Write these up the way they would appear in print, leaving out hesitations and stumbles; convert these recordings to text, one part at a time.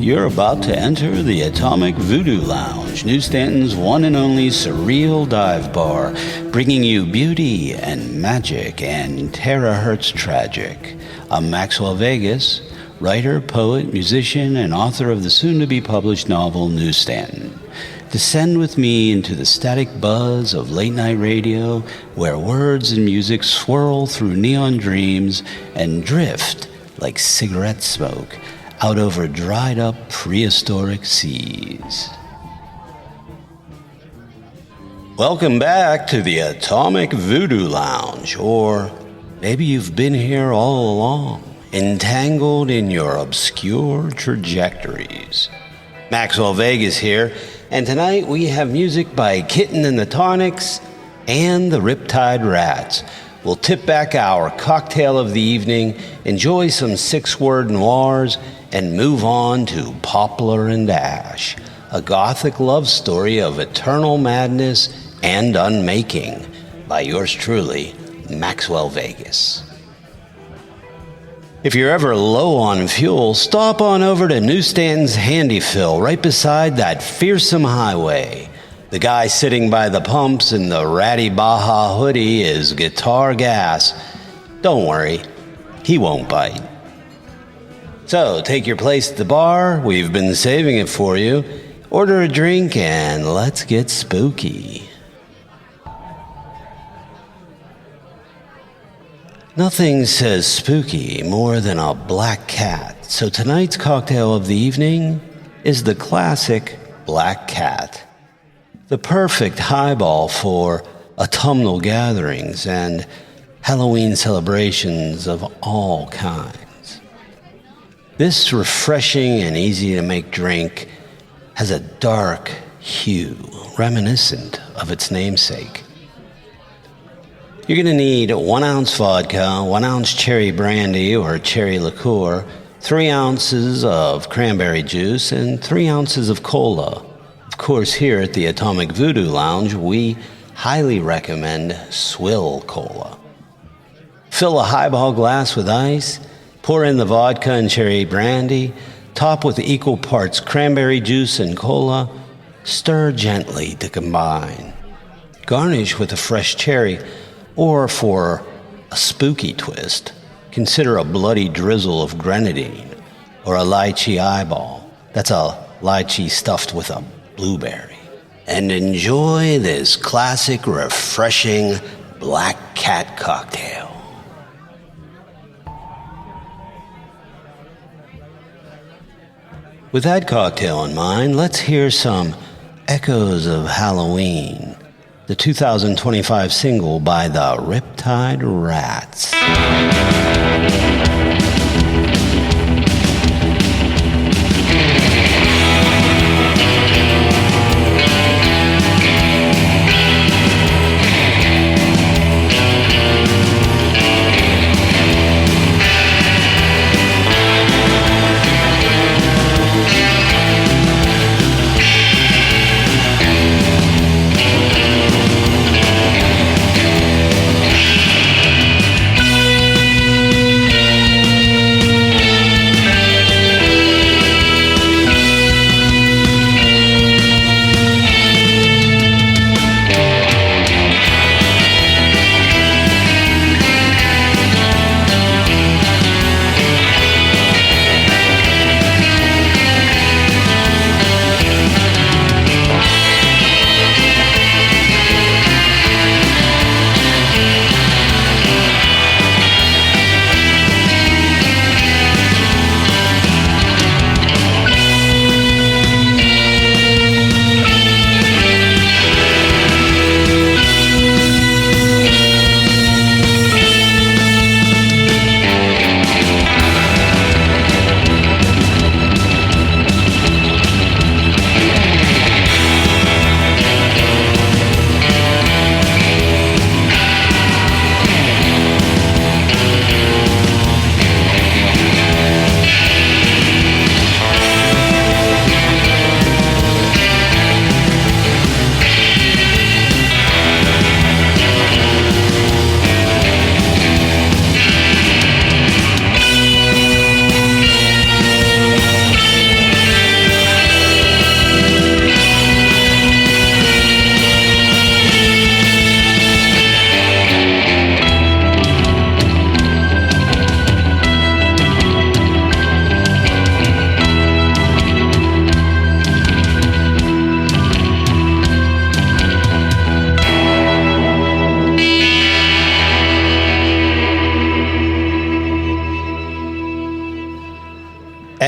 You're about to enter the Atomic Voodoo Lounge, New Stanton's one and only surreal dive bar, bringing you beauty and magic and terahertz tragic. I'm Maxwell Vegas, writer, poet, musician, and author of the soon-to-be-published novel New Stanton. Descend with me into the static buzz of late-night radio, where words and music swirl through neon dreams and drift like cigarette smoke out over dried-up prehistoric seas. Welcome back to the Atomic Voodoo Lounge, or maybe you've been here all along, entangled in your obscure trajectories. Maxwell Vegas here, and tonight we have music by Kitten and the Tonics and the Riptide Rats. We'll tip back our cocktail of the evening, enjoy some six-word noirs, and move on to Poplar and Ash, a gothic love story of eternal madness and unmaking, by yours truly, Maxwell Vegas. If you're ever low on fuel, stop on over to New Stanton's Handy Fill, right beside that fearsome highway. The guy sitting by the pumps in the ratty Baja hoodie is Guitar Gas. Don't worry, he won't bite. So, take your place at the bar, we've been saving it for you, order a drink, and let's get spooky. Nothing says spooky more than a black cat, so tonight's cocktail of the evening is the classic Black Cat. The perfect highball for autumnal gatherings and Halloween celebrations of all kinds. This refreshing and easy-to-make drink has a dark hue reminiscent of its namesake. You're going to need 1 ounce vodka, 1 ounce cherry brandy or cherry liqueur, 3 ounces of cranberry juice, and 3 ounces of cola. Of course, here at the Atomic Voodoo Lounge, we highly recommend Swill Cola. Fill a highball glass with ice, pour in the vodka and cherry brandy, top with equal parts cranberry juice and cola, stir gently to combine. Garnish with a fresh cherry, or for a spooky twist, consider a bloody drizzle of grenadine or a lychee eyeball. That's a lychee stuffed with a blueberry. And enjoy this classic, refreshing Black Cat cocktail. With that cocktail in mind, let's hear some Echoes of Halloween, the 2025 single by the Riptide Rats.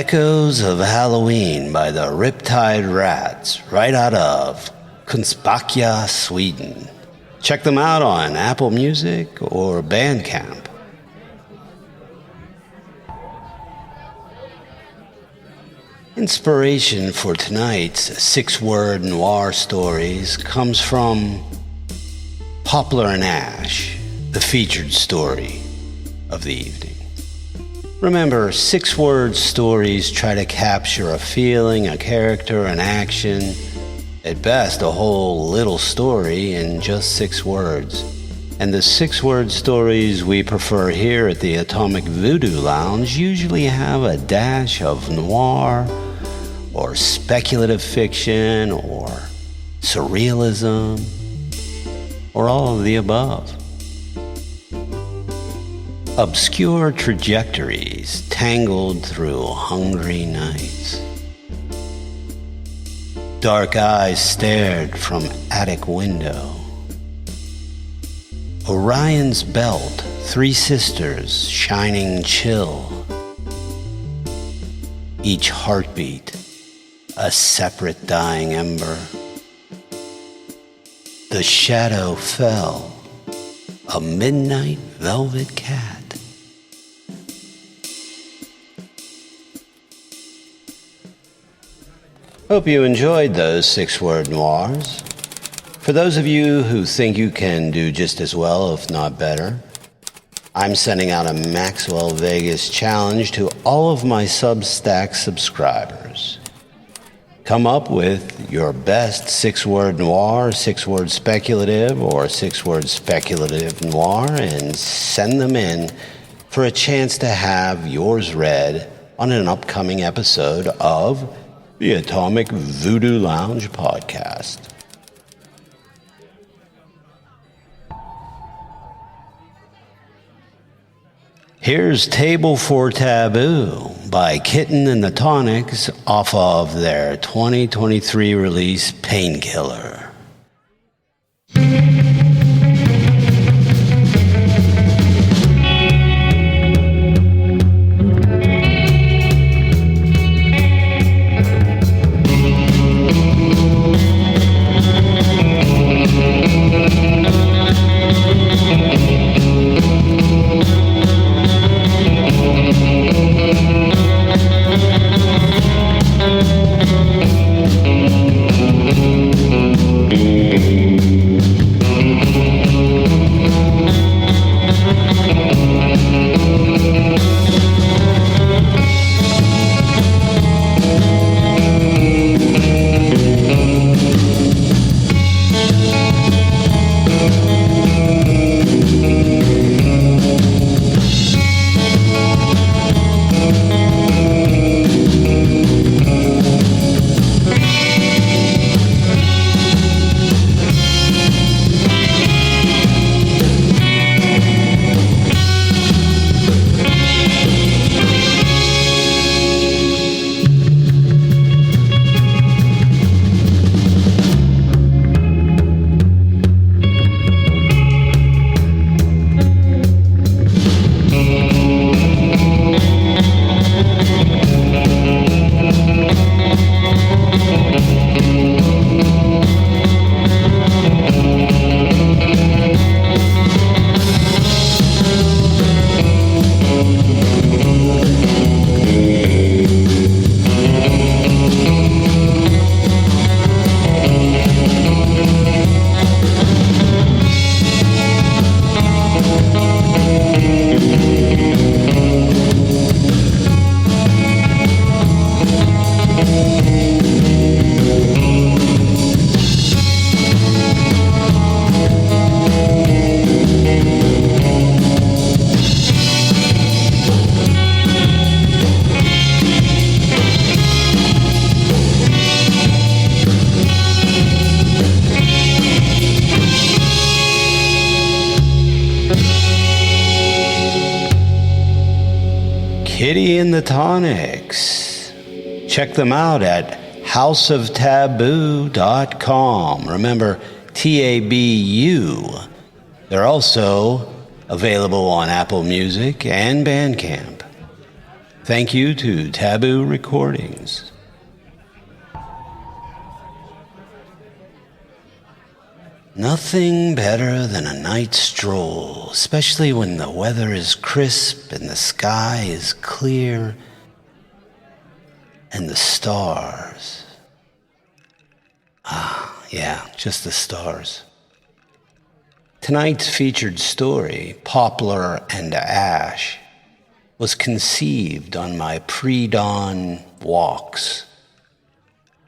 Echoes of Halloween by the Riptide Rats, right out of Kungsbacka, Sweden. Check them out on Apple Music or Bandcamp. Inspiration for tonight's six-word noir stories comes from Poplar and Ash, the featured story of the evening. Remember, six-word stories try to capture a feeling, a character, an action, at best a whole little story in just 6 words. And the six-word stories we prefer here at the Atomic Voodoo Lounge usually have a dash of noir, or speculative fiction, or surrealism, or all of the above. Obscure trajectories tangled through hungry nights. Dark eyes stared from attic window. Orion's belt, 3 sisters shining chill. Each heartbeat a separate dying ember. The shadow fell, a midnight velvet cat. Hope you enjoyed those 6-word noirs. For those of you who think you can do just as well, if not better, I'm sending out a Maxwell Vegas challenge to all of my Substack subscribers. Come up with your best 6-word noir, 6-word speculative, or 6-word speculative noir and send them in for a chance to have yours read on an upcoming episode of the Atomic Voodoo Lounge podcast. Here's Table for Taboo by Kitten and the Tonics off of their 2023 release Painkiller. Kitty and the Tonics. Check them out at houseoftaboo.com. Remember, TABU. They're also available on Apple Music and Bandcamp. Thank you to Taboo Recordings. Nothing better than a night stroll, especially when the weather is crisp and the sky is clear and the stars. Yeah, just the stars. Tonight's featured story, Poplar and Ash, was conceived on my pre-dawn walks,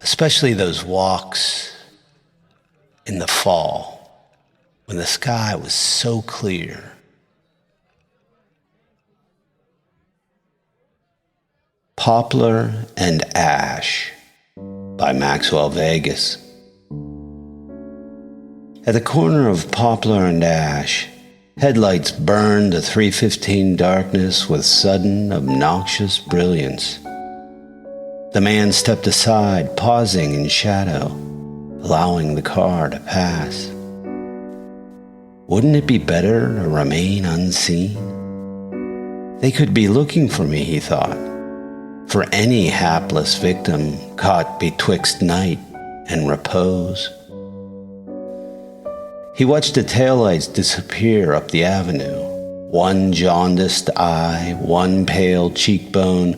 especially those walks in the fall when the sky was so clear. Poplar and Ash by Maxwell Vegas. At the corner of Poplar and Ash, headlights burned the 315 darkness with sudden, obnoxious brilliance. The man stepped aside, pausing in shadow, allowing the car to pass. Wouldn't it be better to remain unseen? They could be looking for me, he thought, for any hapless victim caught betwixt night and repose. He watched the taillights disappear up the avenue, one jaundiced eye, one pale cheekbone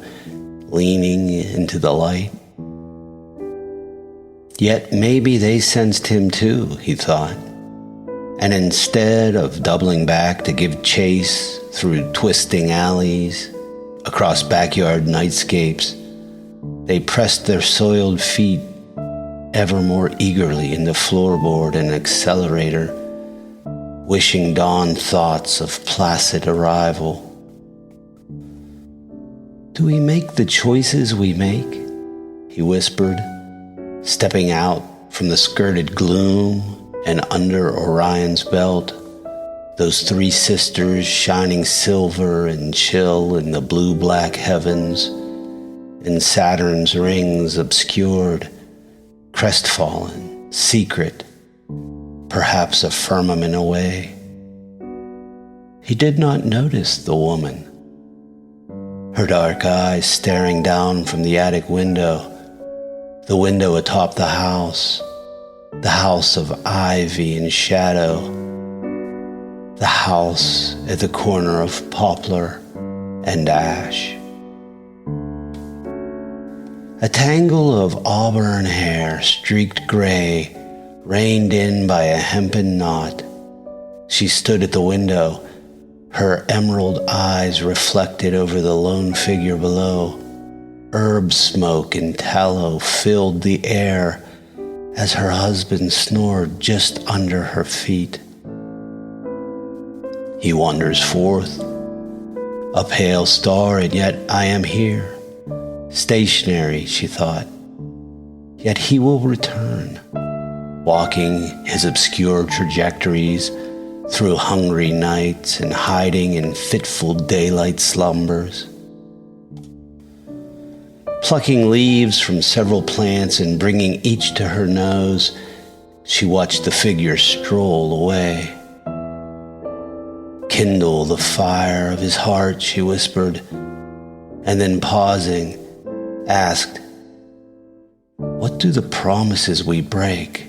leaning into the light. Yet maybe they sensed him too, he thought, and instead of doubling back to give chase through twisting alleys, across backyard nightscapes, they pressed their soiled feet ever more eagerly in the floorboard and accelerator, wishing dawn thoughts of placid arrival. Do we make the choices we make? He whispered, stepping out from the skirted gloom and under Orion's belt, those three sisters shining silver and chill in the blue-black heavens, and Saturn's rings obscured, crestfallen, secret, perhaps a firmament away. He did not notice the woman, her dark eyes staring down from the attic window, the window atop the house of ivy and shadow, the house at the corner of Poplar and Ash. A tangle of auburn hair, streaked gray, reined in by a hempen knot. She stood at the window, her emerald eyes reflected over the lone figure below. Herb smoke and tallow filled the air as her husband snored just under her feet. He wanders forth, a pale star, and yet I am here. Stationary, she thought, yet he will return, walking his obscure trajectories through hungry nights and hiding in fitful daylight slumbers. Plucking leaves from several plants and bringing each to her nose, she watched the figure stroll away. Kindle the fire of his heart, she whispered, and then pausing, asked, what do the promises we break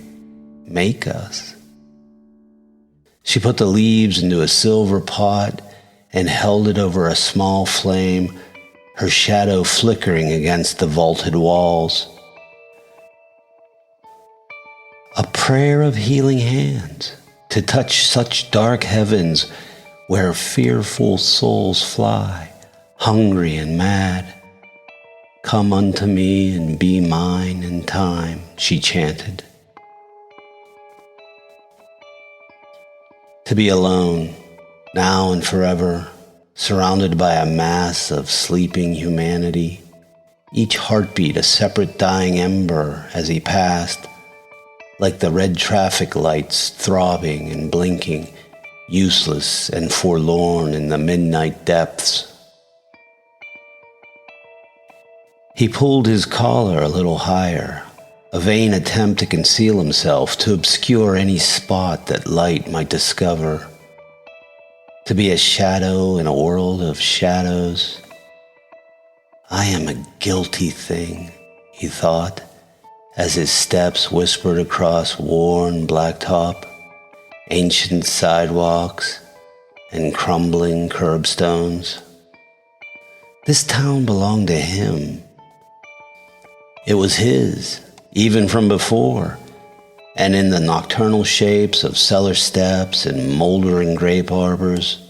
make us? She put the leaves into a silver pot and held it over a small flame, her shadow flickering against the vaulted walls. A prayer of healing hands to touch such dark heavens where fearful souls fly, hungry and mad. Come unto me and be mine in time, she chanted. To be alone, now and forever, surrounded by a mass of sleeping humanity, each heartbeat a separate dying ember as he passed, like the red traffic lights throbbing and blinking, useless and forlorn in the midnight depths. He pulled his collar a little higher, a vain attempt to conceal himself, to obscure any spot that light might discover. To be a shadow in a world of shadows. I am a guilty thing, he thought, as his steps whispered across worn blacktop, ancient sidewalks, and crumbling curbstones. This town belonged to him. It was his, even from before, and in the nocturnal shapes of cellar steps and moldering grape arbors,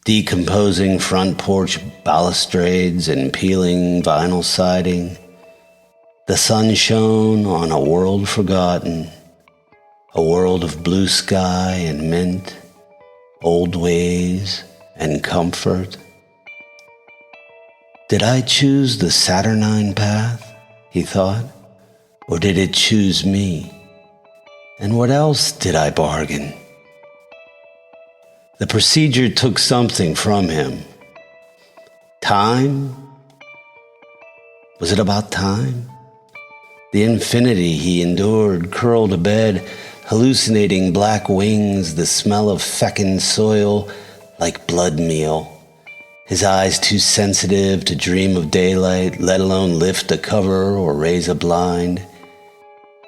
decomposing front porch balustrades and peeling vinyl siding, the sun shone on a world forgotten, a world of blue sky and mint, old ways and comfort. Did I choose the saturnine path, he thought, or did it choose me? And what else did I bargain? The procedure took something from him. Time? Was it about time? The infinity he endured, curled abed, hallucinating black wings, the smell of fecund soil like blood meal. His eyes too sensitive to dream of daylight, let alone lift a cover or raise a blind.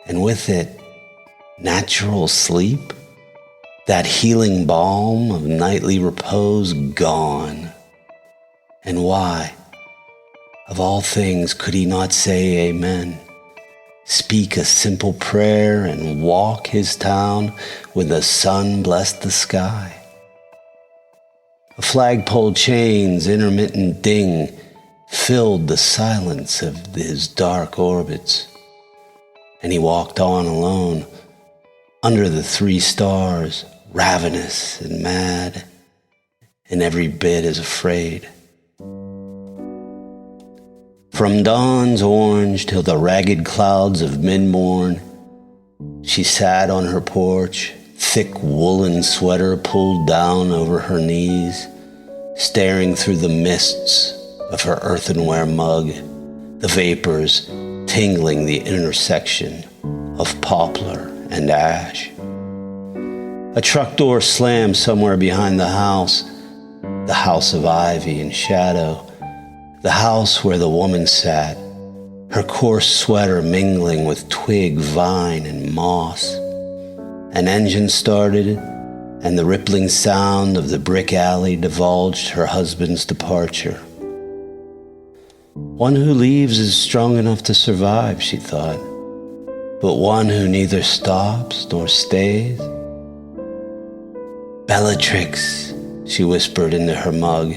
And with it, natural sleep, that healing balm of nightly repose gone. And why, of all things, could he not say amen? Speak a simple prayer and walk his town when the sun blessed the sky. A flagpole chain's intermittent ding filled the silence of his dark orbits, and he walked on alone, under the 3 stars, ravenous and mad, and every bit as afraid. From dawn's orange till the ragged clouds of mid-morn, she sat on her porch, thick woolen sweater pulled down over her knees, staring through the mists of her earthenware mug, the vapors tingling the intersection of poplar and ash. A truck door slammed somewhere behind the house of ivy and shadow, the house where the woman sat, her coarse sweater mingling with twig, vine, and moss. An engine started, and the rippling sound of the brick alley divulged her husband's departure. One who leaves is strong enough to survive, she thought, but one who neither stops nor stays. Bellatrix, she whispered into her mug,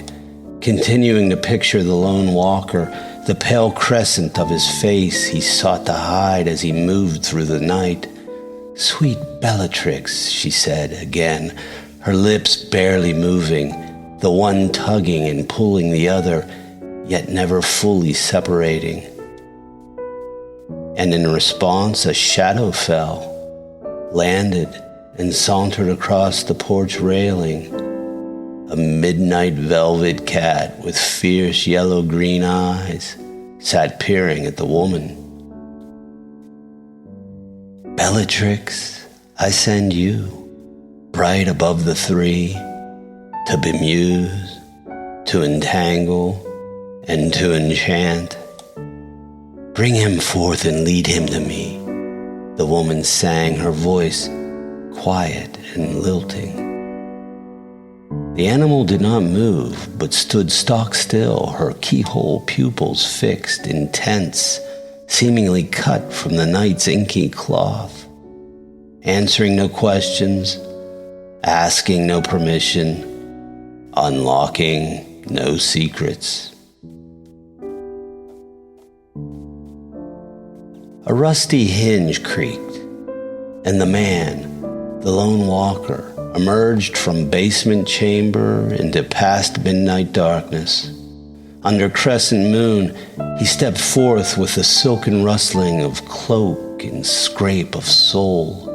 continuing to picture the lone walker, the pale crescent of his face he sought to hide as he moved through the night. Sweet Bellatrix, she said again, her lips barely moving, the one tugging and pulling the other, yet never fully separating. And in response, a shadow fell, landed, and sauntered across the porch railing. A midnight velvet cat with fierce yellow-green eyes sat peering at the woman. Bellatrix, I send you, bright above the 3, to bemuse, to entangle, and to enchant. Bring him forth and lead him to me, the woman sang, her voice quiet and lilting. The animal did not move, but stood stock still, her keyhole pupils fixed, intense, seemingly cut from the night's inky cloth, answering no questions, asking no permission, unlocking no secrets. A rusty hinge creaked, and the man, the lone walker, emerged from basement chamber into past midnight darkness. Under crescent moon, he stepped forth with the silken rustling of cloak and scrape of sole,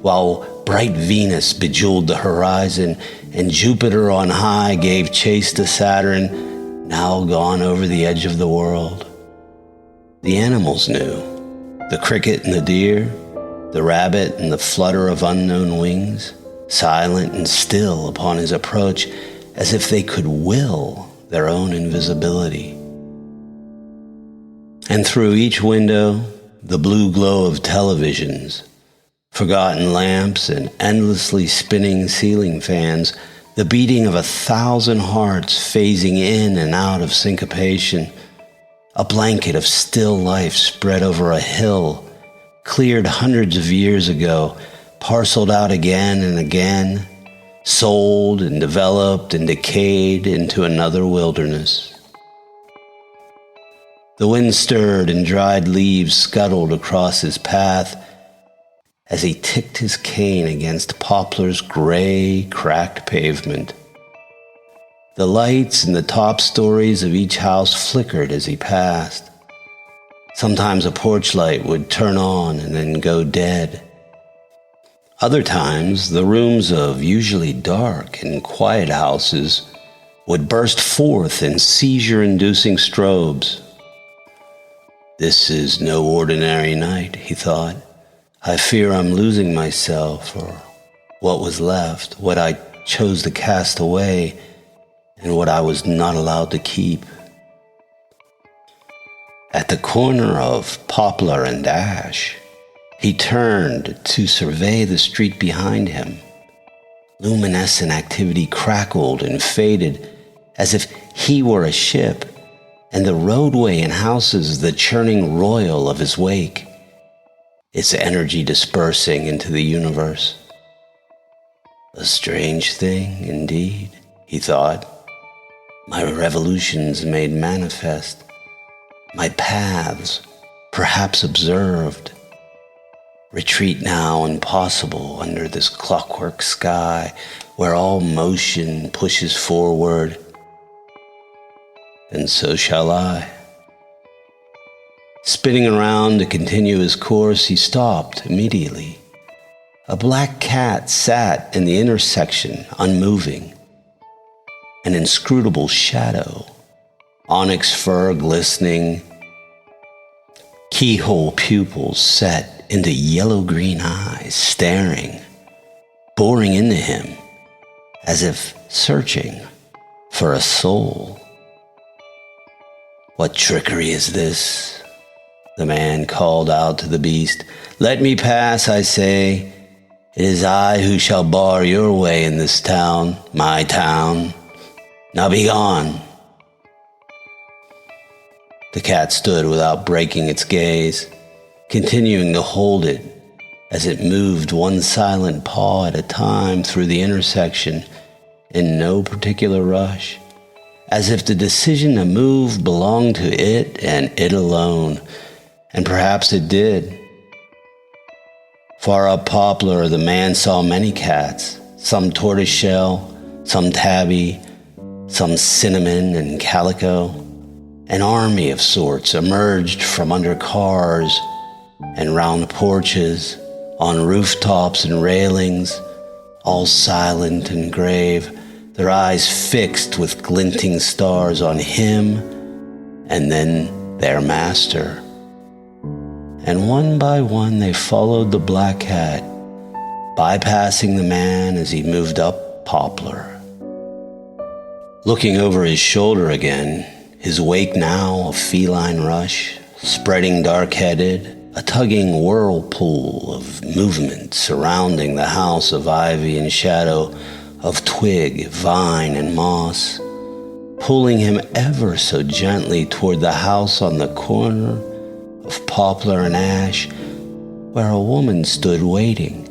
while bright Venus bejeweled the horizon and Jupiter on high gave chase to Saturn, now gone over the edge of the world. The animals knew, the cricket and the deer, the rabbit and the flutter of unknown wings, silent and still upon his approach, as if they could will their own invisibility. And through each window, the blue glow of televisions, forgotten lamps, and endlessly spinning ceiling fans, the beating of 1,000 hearts phasing in and out of syncopation, a blanket of still life spread over a hill, cleared hundreds of years ago, parceled out again and again, sold and developed and decayed into another wilderness. The wind stirred and dried leaves scuttled across his path as he ticked his cane against Poplar's gray, cracked pavement. The lights in the top stories of each house flickered as he passed. Sometimes a porch light would turn on and then go dead. Other times, the rooms of usually dark and quiet houses would burst forth in seizure-inducing strobes. This is no ordinary night, he thought. I fear I'm losing myself, or what was left, what I chose to cast away, and what I was not allowed to keep. At the corner of Poplar and Ash, he turned to survey the street behind him. Luminescent activity crackled and faded as if he were a ship, and the roadway and houses the churning royal of his wake, its energy dispersing into the universe. A strange thing, indeed, he thought. My revolutions made manifest, my paths perhaps observed. Retreat now impossible under this clockwork sky where all motion pushes forward. And so shall I. Spinning around to continue his course, he stopped immediately. A black cat sat in the intersection, unmoving, an inscrutable shadow, onyx fur glistening, keyhole pupils set into yellow-green eyes, staring, boring into him, as if searching for a soul. What trickery is this? The man called out to the beast. Let me pass, I say. It is I who shall bar your way in this town, my town. Now be gone. The cat stood without breaking its gaze, continuing to hold it as it moved one silent paw at a time through the intersection in no particular rush, as if the decision to move belonged to it and it alone, and perhaps it did. Far up Poplar, the man saw many cats, some tortoiseshell, some tabby, some cinnamon and calico. An army of sorts emerged from under cars and round porches, on rooftops and railings, all silent and grave, their eyes fixed with glinting stars on him and then their master. And one by one they followed the black cat, bypassing the man as he moved up Poplar. Looking over his shoulder again, his wake now a feline rush, spreading dark-headed, a tugging whirlpool of movement surrounding the house of ivy and shadow, of twig, vine, and moss, pulling him ever so gently toward the house on the corner of Poplar and Ash, where a woman stood waiting,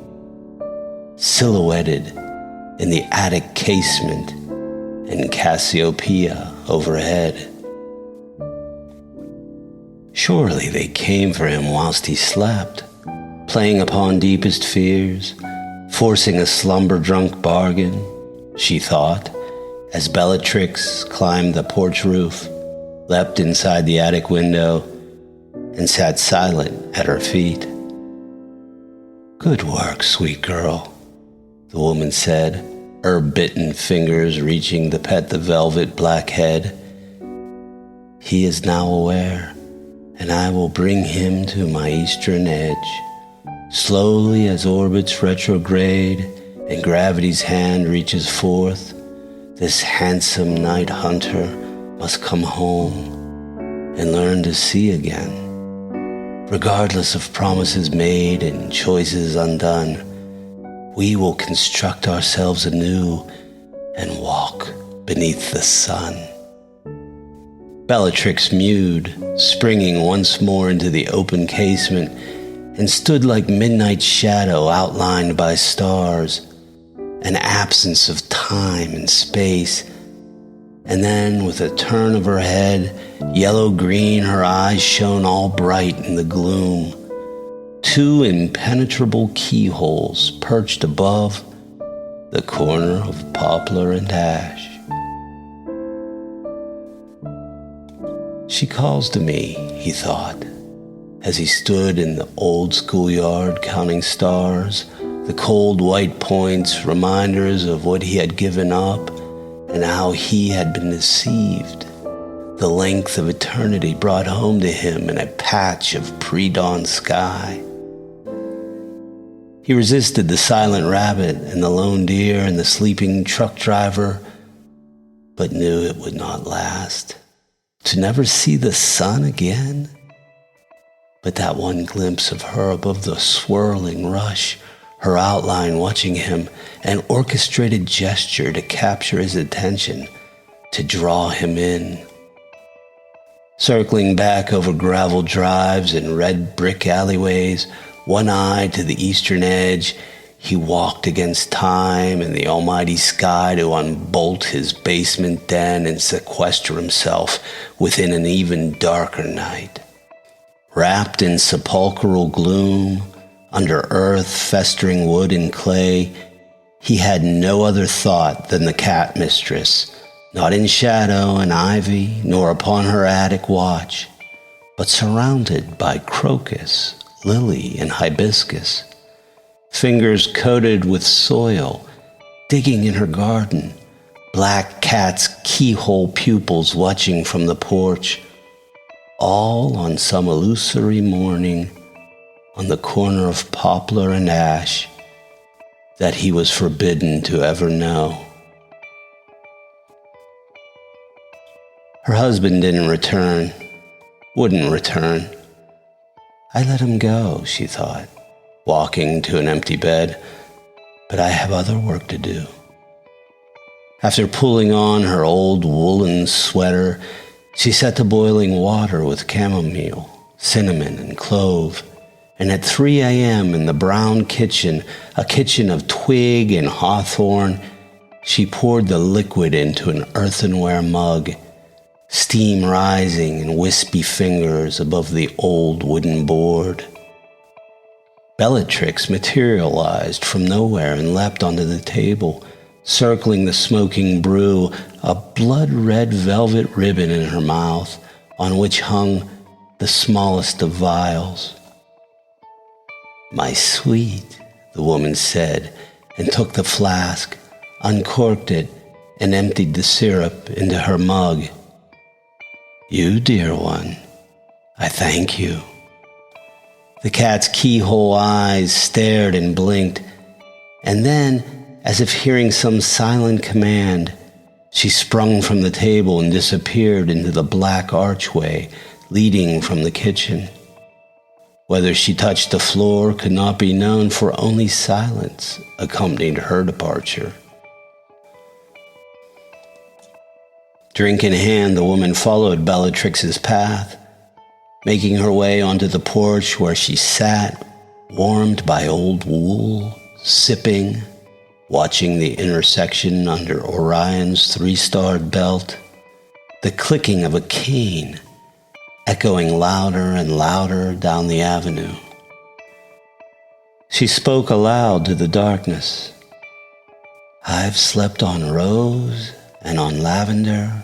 silhouetted in the attic casement and Cassiopeia overhead. Surely they came for him whilst he slept, playing upon deepest fears, forcing a slumber-drunk bargain, she thought, as Bellatrix climbed the porch roof, leapt inside the attic window, and sat silent at her feet. Good work, sweet girl, the woman said, herb-bitten fingers reaching to pet the velvet black head. He is now aware, and I will bring him to my eastern edge. Slowly as orbits retrograde and gravity's hand reaches forth, this handsome night hunter must come home and learn to see again. Regardless of promises made and choices undone, we will construct ourselves anew and walk beneath the sun. Bellatrix mewed, springing once more into the open casement, and stood like midnight shadow outlined by stars, an absence of time and space. And then, with a turn of her head, yellow-green, her eyes shone all bright in the gloom. Two impenetrable keyholes perched above the corner of poplar and ash. She calls to me, he thought, as he stood in the old schoolyard counting stars, the cold white points, reminders of what he had given up and how he had been deceived. The length of eternity brought home to him in a patch of pre-dawn sky. He resisted the silent rabbit and the lone deer and the sleeping truck driver, but knew it would not last. To never see the sun again? But that one glimpse of her above the swirling rush, her outline watching him, an orchestrated gesture to capture his attention, to draw him in. Circling back over gravel drives and red brick alleyways, one eye to the eastern edge, he walked against time and the almighty sky to unbolt his basement den and sequester himself within an even darker night. Wrapped in sepulchral gloom, under earth, festering wood and clay, he had no other thought than the cat mistress, not in shadow and ivy, nor upon her attic watch, but surrounded by crocus, lily, and hibiscus, fingers coated with soil, digging in her garden, black cat's keyhole pupils watching from the porch, all on some illusory morning on the corner of poplar and ash that he was forbidden to ever know. Her husband didn't return, wouldn't return. I let him go, she thought, walking to an empty bed, but I have other work to do. After pulling on her old woolen sweater, she set to boiling water with chamomile, cinnamon, and clove, and at 3 a.m. in the brown kitchen, a kitchen of twig and hawthorn, she poured the liquid into an earthenware mug, steam rising in wispy fingers above the old wooden board. Bellatrix materialized from nowhere and leapt onto the table, circling the smoking brew, a blood-red velvet ribbon in her mouth, on which hung the smallest of vials. "My sweet," the woman said, and took the flask, uncorked it, and emptied the syrup into her mug. "You, dear one, I thank you." The cat's keyhole eyes stared and blinked, and then, as if hearing some silent command, she sprung from the table and disappeared into the black archway leading from the kitchen. Whether she touched the floor could not be known, for only silence accompanied her departure. Drink in hand, the woman followed Bellatrix's path, making her way onto the porch where she sat, warmed by old wool, sipping, watching the intersection under Orion's three-starred belt, the clicking of a cane echoing louder and louder down the avenue. She spoke aloud to the darkness. "I've slept on rose and on lavender,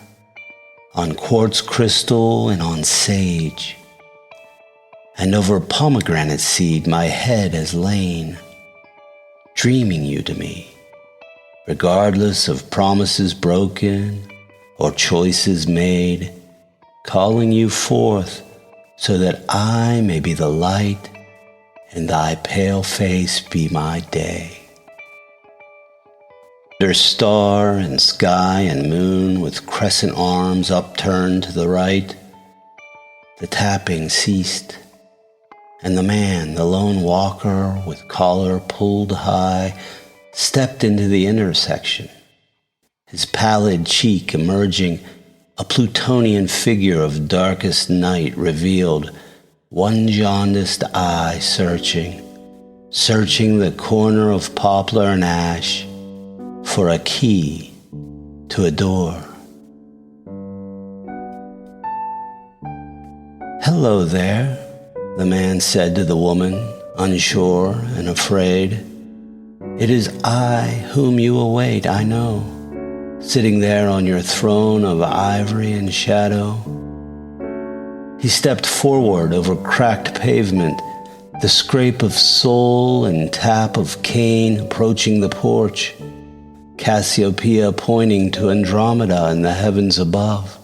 on quartz crystal and on sage, and over pomegranate seed my head has lain, dreaming you to me, regardless of promises broken or choices made, calling you forth so that I may be the light and thy pale face be my day." Under star and sky and moon with crescent arms upturned to the right, The tapping ceased, and the man, the lone walker with collar pulled high, stepped into the intersection, his pallid cheek emerging, a Plutonian figure of darkest night revealed, one jaundiced eye searching the corner of poplar and ash for a key to a door. "Hello there," the man said to the woman, unsure and afraid. "It is I whom you await, I know, sitting there on your throne of ivory and shadow." He stepped forward over cracked pavement, the scrape of sole and tap of cane approaching the porch, Cassiopeia pointing to Andromeda in the heavens above.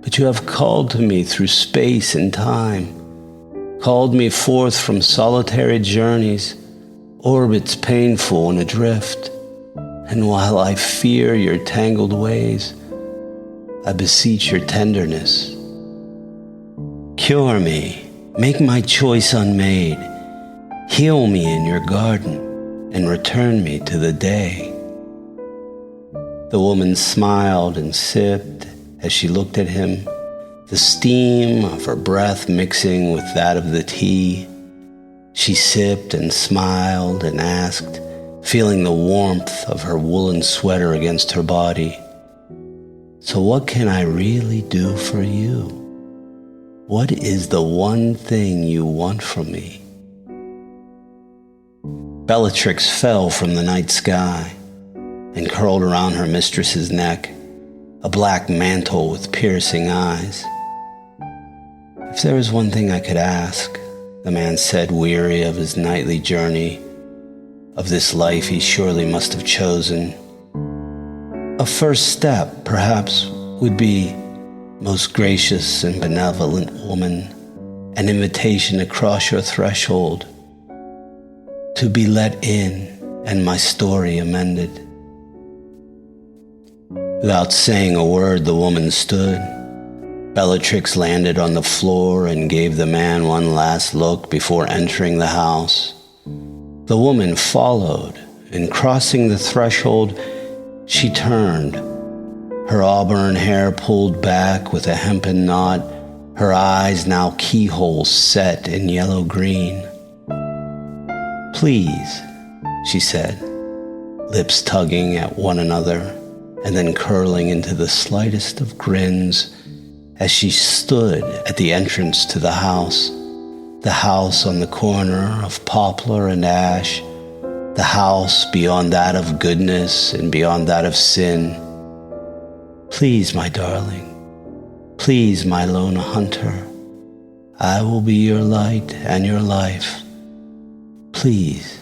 "But you have called to me through space and time, called me forth from solitary journeys, orbits painful and adrift. And while I fear your tangled ways, I beseech your tenderness. Cure me, make my choice unmade, heal me in your garden, and return me to the day." The woman smiled and sipped as she looked at him, the steam of her breath mixing with that of the tea. She sipped and smiled and asked, feeling the warmth of her woolen sweater against her body, "So what can I really do for you? What is the one thing you want from me?" Bellatrix fell from the night sky and curled around her mistress's neck, a black mantle with piercing eyes. "If there is one thing I could ask," the man said, weary of his nightly journey, of this life he surely must have chosen. "A first step, perhaps, would be, most gracious and benevolent woman, an invitation to cross your threshold, to be let in and my story amended." Without saying a word, the woman stood. Bellatrix landed on the floor and gave the man one last look before entering the house. The woman followed, and crossing the threshold, she turned, her auburn hair pulled back with a hempen knot, her eyes now keyholes set in yellow-green. "Please," she said, lips tugging at one another, and then curling into the slightest of grins as she stood at the entrance to the house on the corner of poplar and ash, the house beyond that of goodness and beyond that of sin. "Please, my darling, please, my lone hunter, I will be your light and your life. Please,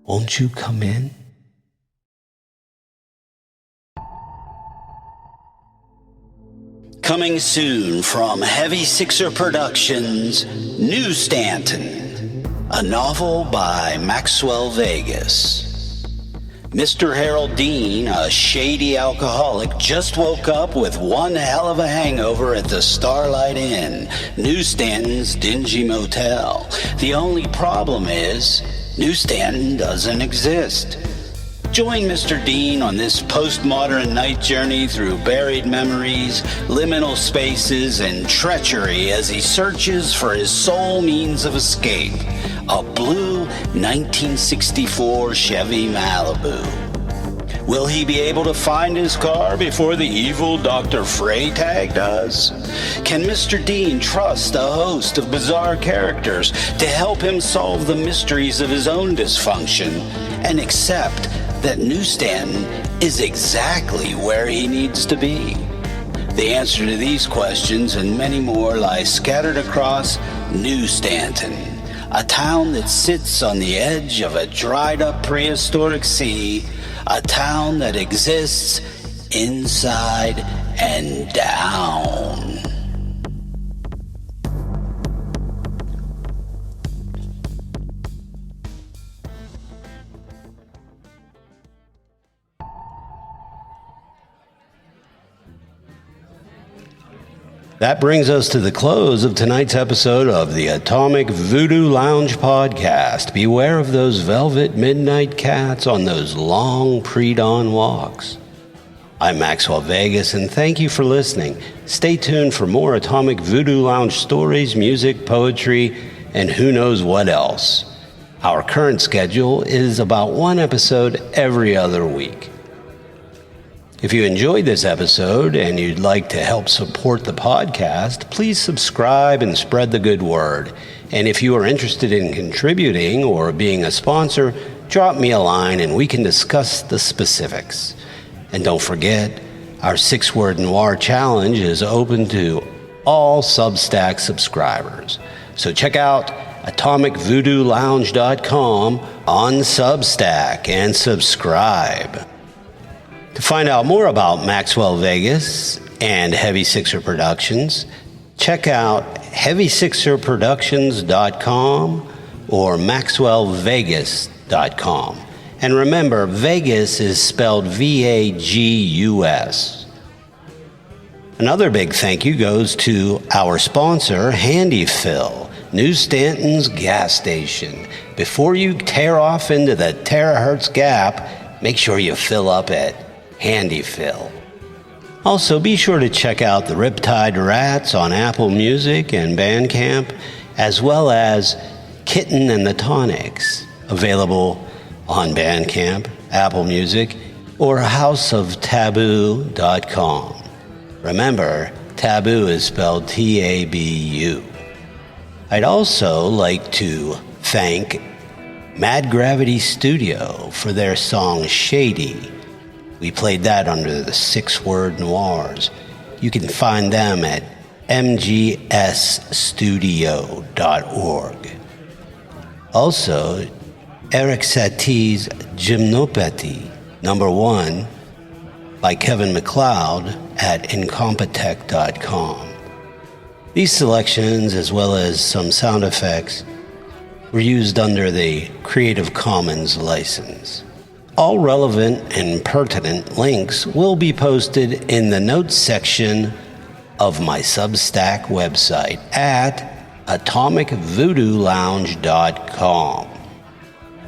won't you come in?" Coming soon from Heavy Sixer Productions, New Stanton, a novel by Maxwell Vegas. Mr. Harold Dean, a shady alcoholic, just woke up with one hell of a hangover at the Starlight Inn, New Stanton's dingy motel. The only problem is, New Stanton doesn't exist. Join Mr. Dean on this postmodern night journey through buried memories, liminal spaces, and treachery as he searches for his sole means of escape, a blue 1964 Chevy Malibu. Will he be able to find his car before the evil Dr. Freytag does? Can Mr. Dean trust a host of bizarre characters to help him solve the mysteries of his own dysfunction and accept that New Stanton is exactly where he needs to be? The answer to these questions and many more lie scattered across New Stanton, a town that sits on the edge of a dried-up prehistoric sea, a town that exists inside and down. That brings us to the close of tonight's episode of the Atomic Voodoo Lounge podcast. Beware of those velvet midnight cats on those long pre-dawn walks. I'm Maxwell Vegas, and thank you for listening. Stay tuned for more Atomic Voodoo Lounge stories, music, poetry, and who knows what else. Our current schedule is about one episode every other week. If you enjoyed this episode and you'd like to help support the podcast, please subscribe and spread the good word. And if you are interested in contributing or being a sponsor, drop me a line and we can discuss the specifics. And don't forget, our 6-word noir challenge is open to all Substack subscribers. So check out AtomicVoodooLounge.com on Substack and subscribe. To find out more about Maxwell Vegas and Heavy Sixer Productions, check out HeavySixerProductions.com or MaxwellVegas.com. And remember, Vegas is spelled V-A-G-U-S. Another big thank you goes to our sponsor, Handy Fill, New Stanton's gas station. Before you tear off into the terahertz gap, make sure you fill up at Handy Fill. Also, be sure to check out the Riptide Rats on Apple Music and Bandcamp, as well as Kitten and the Tonics, available on Bandcamp, Apple Music, or houseoftaboo.com. Remember, taboo is spelled T-A-B-U. I'd also like to thank Mad Gravity Studio for their song Shady. We played that under the 6-word noirs. You can find them at mgsstudio.org. Also, Eric Satie's Gymnopathy, #1, by Kevin MacLeod at incompetech.com. These selections, as well as some sound effects, were used under the Creative Commons license. All relevant and pertinent links will be posted in the notes section of my Substack website at atomicvoodoolounge.com.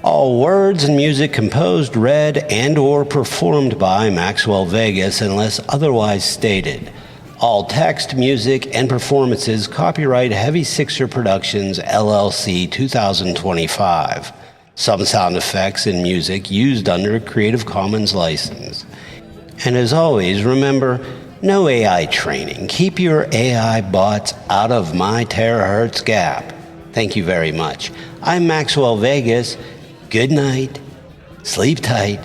All words and music composed, read, and or performed by Maxwell Vegas unless otherwise stated. All text, music, and performances copyright Heavy Sixer Productions, LLC 2025. Some sound effects and music used under Creative Commons license. And as always, remember, no AI training. Keep your AI bots out of my terahertz gap. Thank you very much. I'm Maxwell Vegas. Good night, sleep tight,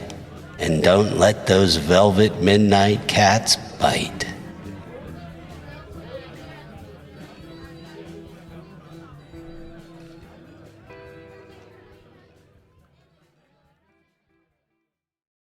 and don't let those velvet midnight cats bite.